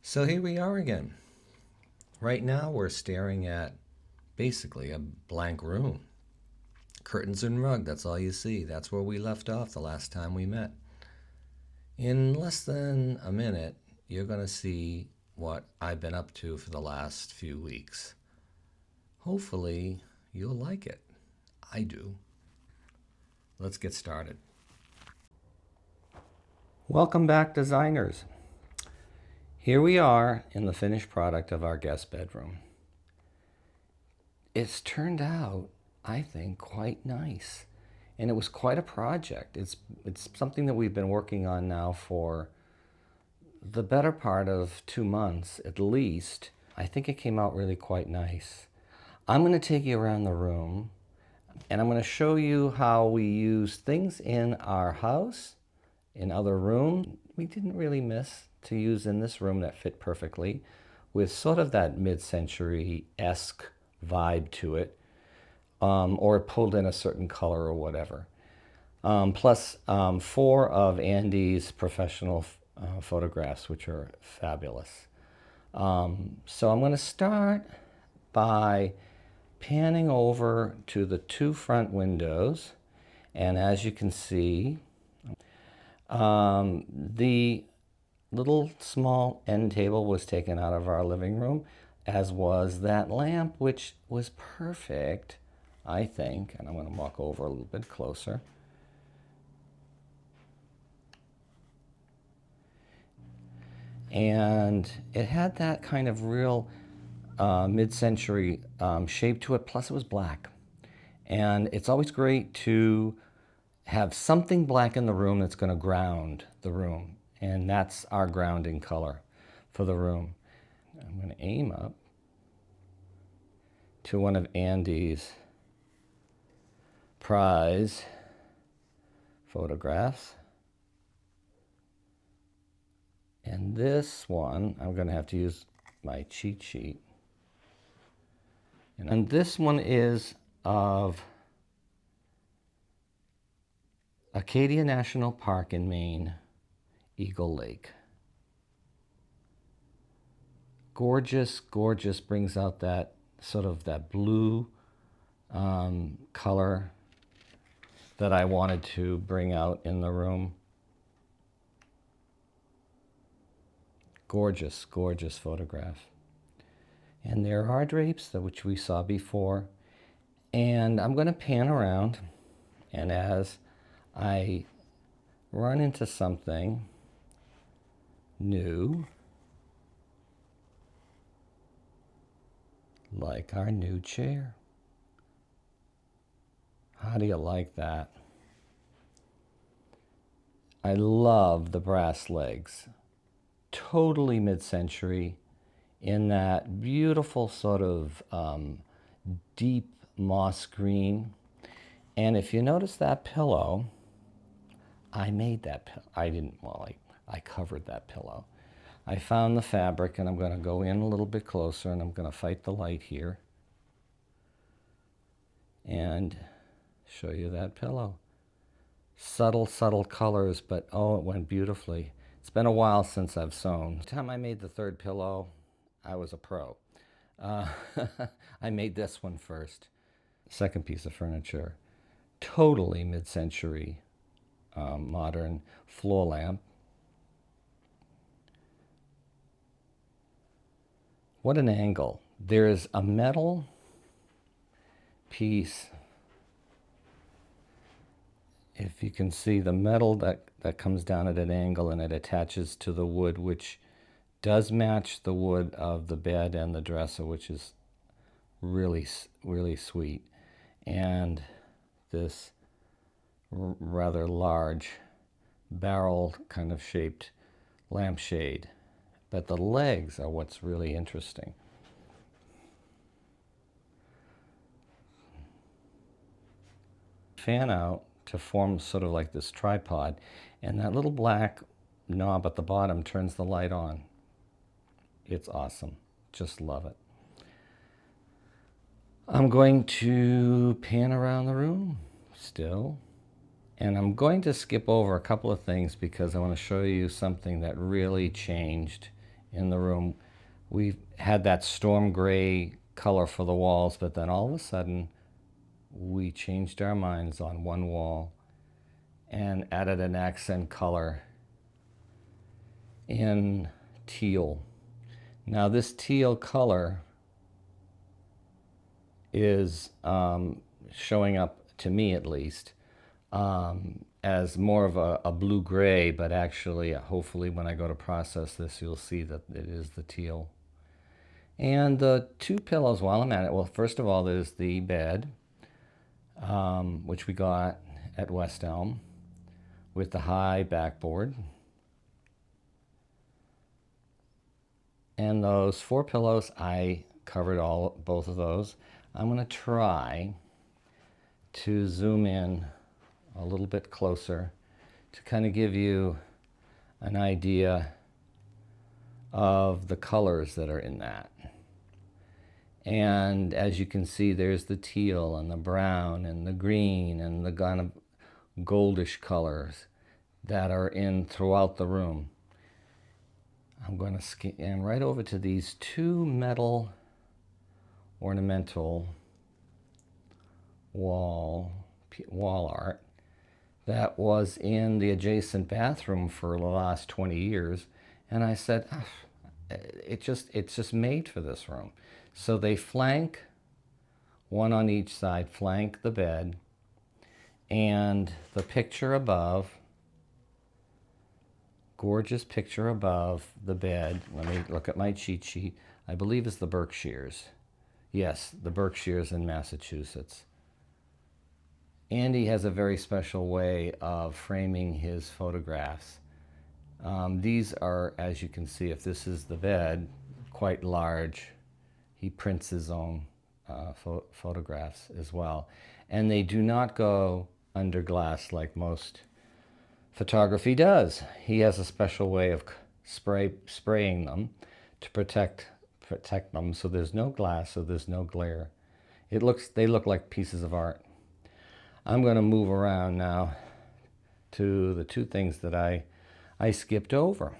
So here we are again. Right now we're staring at basically a blank room. Curtains and rug, that's all you see. That's where we left off the last time we met. In less than a minute, you're going to see what I've been up to for the last few weeks. Hopefully, you'll like it. I do. Let's get started. Welcome back, designers. Here we are in the finished product of our guest bedroom. It's turned out, I think, quite nice. And it was quite a project. It's something that we've been working on now for the better part of 2 months at least. I think it came out really quite nice. I'm going to take you around the room and I'm going to show you how we use things in our house, in other rooms. We didn't really miss to use in this room that fit perfectly with sort of that mid-century-esque vibe to it, or it pulled in a certain color or whatever. Plus 4 of Andy's professional photographs, which are fabulous. So I'm going to start by panning over to the 2 front windows. And as you can see, the little small end table was taken out of our living room, as was that lamp, which was perfect, I think. And I'm going to walk over a little bit closer. And it had that kind of real mid-century shape to it, plus it was black. And it's always great to have something black in the room that's going to ground the room. And that's our grounding color for the room. I'm going to aim up to one of Andy's prize photographs. And this one, I'm going to have to use my cheat sheet. And this one is of Acadia National Park in Maine, Eagle Lake. Gorgeous, gorgeous, brings out that sort of that blue color that I wanted to bring out in the room. Gorgeous, gorgeous photograph. And there are drapes, which we saw before. And I'm going to pan around, and as I run into something new, like our new chair. How do you like that? I love the brass legs. Totally mid-century in that beautiful sort of deep moss green. And if you notice that pillow, I made that pillow. I didn't, well, I covered that pillow. I found the fabric, and I'm going to go in a little bit closer, and I'm going to fight the light here and show you that pillow. Subtle, subtle colors, but oh, it went beautifully. It's been a while since I've sewn. The time I made the 3rd pillow, I was a pro. I made this one first. Second piece of furniture, totally mid-century modern floor lamp. What an angle. There's a metal piece. If you can see the metal that comes down at an angle, and it attaches to the wood, which does match the wood of the bed and the dresser, which is really, really sweet. And this rather large barrel kind of shaped lampshade. But the legs are what's really interesting. Fan out to form sort of like this tripod, and that little black knob at the bottom turns the light on. It's awesome. Just love it. I'm going to pan around the room still, and I'm going to skip over a couple of things because I want to show you something that really changed in the room. We had that storm gray color for the walls, but then all of a sudden we changed our minds on one wall and added an accent color in teal. Now this teal color is showing up, to me at least, as more of a blue-gray, but actually, hopefully when I go to process this, you'll see that it is the teal. And the two pillows, while I'm at it, well, first of all, there's the bed, which we got at West Elm, with the high backboard. And those 4 pillows, I covered both of those. I'm going to try to zoom in a little bit closer to kind of give you an idea of the colors that are in that. And as you can see, there's the teal and the brown and the green and the kind of goldish colors that are in throughout the room. I'm going to scan right over to these 2 metal ornamental wall art that was in the adjacent bathroom for the last 20 years. And I said, it's just made for this room. So they flank, one on each side, flank the bed, and the picture above, gorgeous picture above the bed. Let me look at my cheat sheet. I believe it's the Berkshires. Yes, the Berkshires in Massachusetts. Andy has a very special way of framing his photographs. These are, as you can see, if this is the bed, quite large. He prints his own photographs as well. And they do not go under glass like most photography does. He has a special way of spraying them to protect them, so there's no glass, so there's no glare. They look like pieces of art. I'm going to move around now to the 2 things that I skipped over.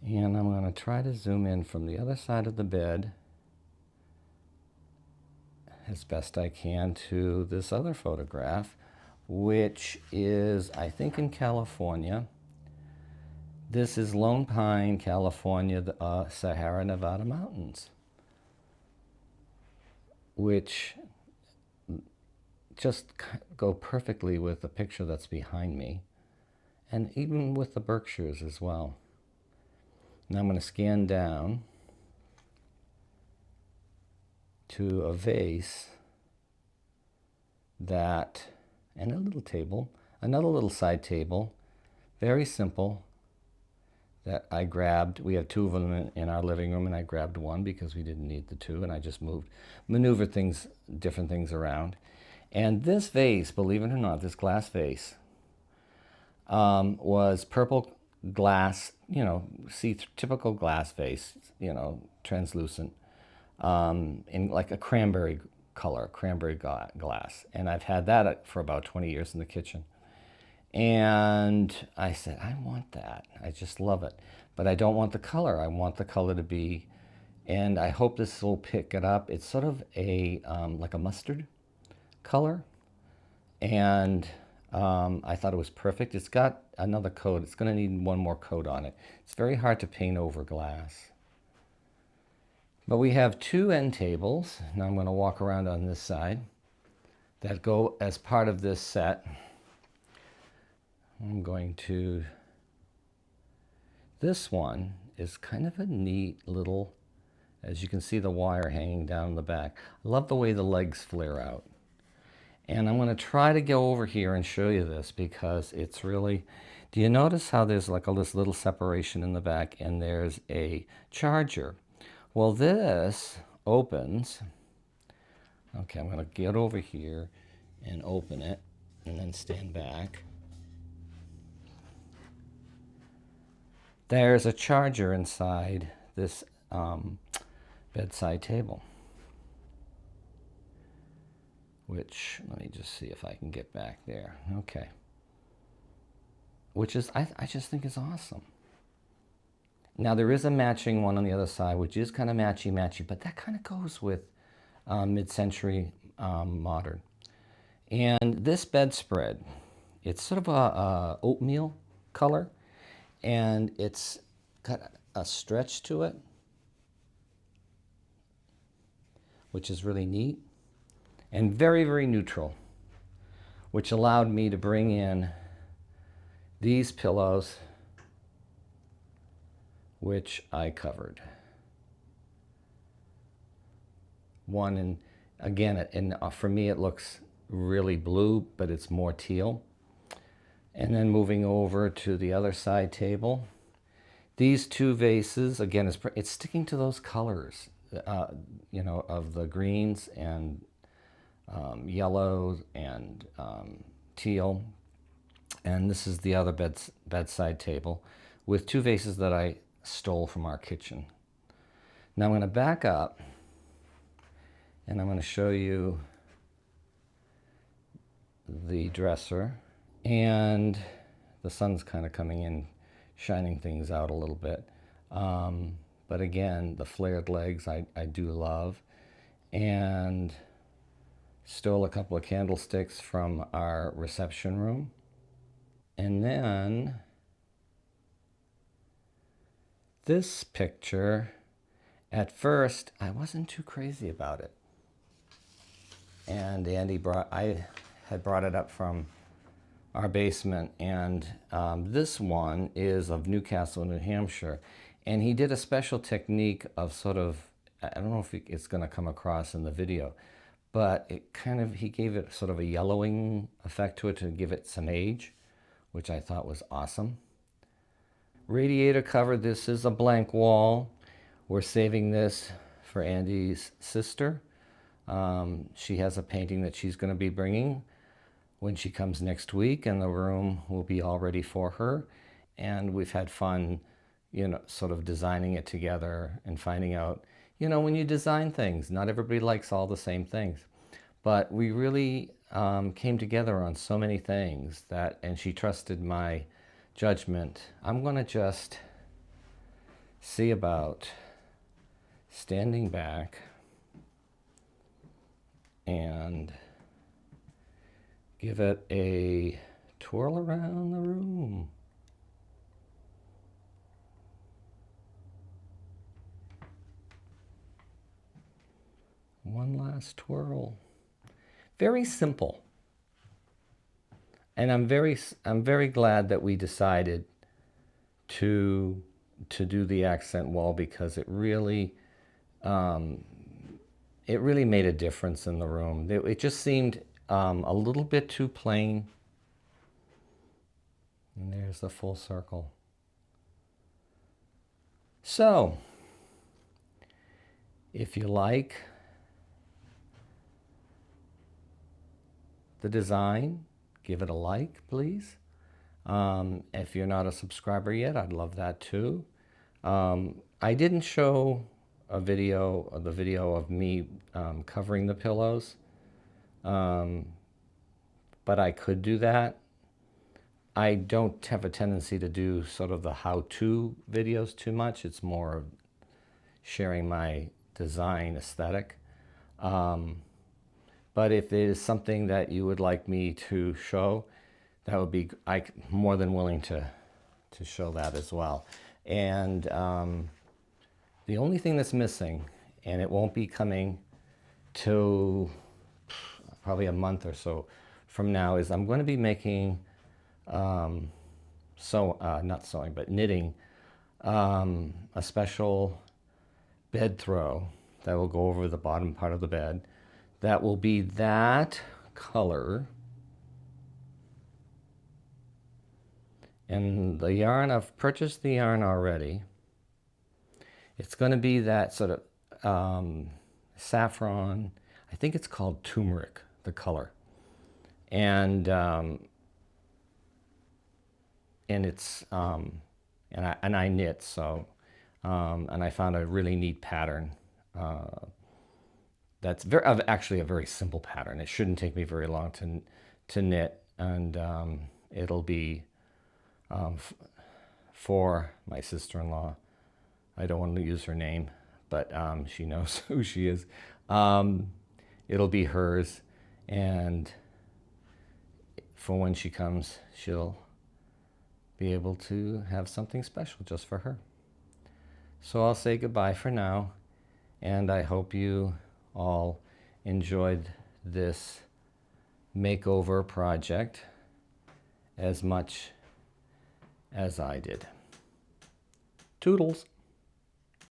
And I'm going to try to zoom in from the other side of the bed as best I can to this other photograph, which is, I think, in California. This is Lone Pine, California, the Sahara Nevada mountains, which just go perfectly with the picture that's behind me, and even with the Berkshires as well. Now I'm going to scan down to a vase that, and a little table, another little side table, very simple, that I grabbed. We have 2 of them in our living room, and I grabbed one because we didn't need the 2, and I just maneuvered different things around. And this vase, believe it or not, this glass vase, was purple glass, typical glass vase, translucent, in like a cranberry color, cranberry glass. And I've had that for about 20 years in the kitchen. And I said, I want that. I just love it. But I don't want the color. I want the color to be, and I hope this will pick it up. It's sort of a, like a mustard color. And I thought it was perfect. It's got another coat. It's going to need one more coat on it. It's very hard to paint over glass. But we have 2 end tables. Now I'm going to walk around on this side that go as part of this set. I'm going to, this one is kind of a neat little, as you can see the wire hanging down the back. I love the way the legs flare out. And I'm going to try to go over here and show you this because it's really, do you notice how there's like this little separation in the back and there's a charger? Well, this opens. Okay, I'm going to get over here and open it and then stand back. There's a charger inside this bedside table, which, let me just see if I can get back there. Okay. Which is, I just think is awesome. Now there is a matching one on the other side, which is kind of matchy-matchy, but that kind of goes with mid-century modern. And this bedspread, it's sort of a oatmeal color, and it's got a stretch to it, which is really neat, and very, very neutral, which allowed me to bring in these pillows, which I covered. One, and again, for me it looks really blue, but it's more teal. And then moving over to the other side table, these two vases, again, it's sticking to those colors, of the greens and yellows and teal. And this is the other bedside table with two vases that I stole from our kitchen. Now I'm going to back up and I'm going to show you the dresser. And the sun's kind of coming in, shining things out a little bit. But again, the flared legs I do love. And stole a couple of candlesticks from our reception room. And then this picture, at first, I wasn't too crazy about it. And I had brought it up from our basement, and this one is of Newcastle, New Hampshire. And he did a special technique of sort of, I don't know if it's going to come across in the video, but he gave it sort of a yellowing effect to it to give it some age, which I thought was awesome. Radiator cover, this is a blank wall. We're saving this for Andy's sister. She has a painting that she's going to be bringing when she comes next week, and the room will be all ready for her. And we've had fun, sort of designing it together and finding out, when you design things, not everybody likes all the same things. But we really came together on so many things and she trusted my judgment. I'm going to just see about standing back and give it a twirl around the room. One last twirl. Very simple. And I'm very glad that we decided to do the accent wall, because it really made a difference in the room. It just seemed a little bit too plain. And there's the full circle. So, if you like the design, give it a like, please. If you're not a subscriber yet, I'd love that too. I didn't show the video of me covering the pillows, but I could do that. I don't have a tendency to do sort of the how-to videos too much. It's more of sharing my design aesthetic. But if it is something that you would like me to show, that would be, I'm more than willing to show that as well. And the only thing that's missing, and it won't be coming till probably a month or so from now, is I'm going to be making, not sewing, but knitting, a special bed throw that will go over the bottom part of the bed. That will be that color. And the yarn, I've purchased the yarn already. It's going to be that sort of saffron. I think it's called turmeric, the color. And it's and I knit, so and I found a really neat pattern. That's actually a very simple pattern. It shouldn't take me very long to knit, and it'll be for my sister-in-law I don't want to use her name, but she knows who she is. Um, it'll be hers, and for when she comes, she'll be able to have something special just for her. So I'll say goodbye for now, and I hope you all enjoyed this makeover project as much as I did. Toodles!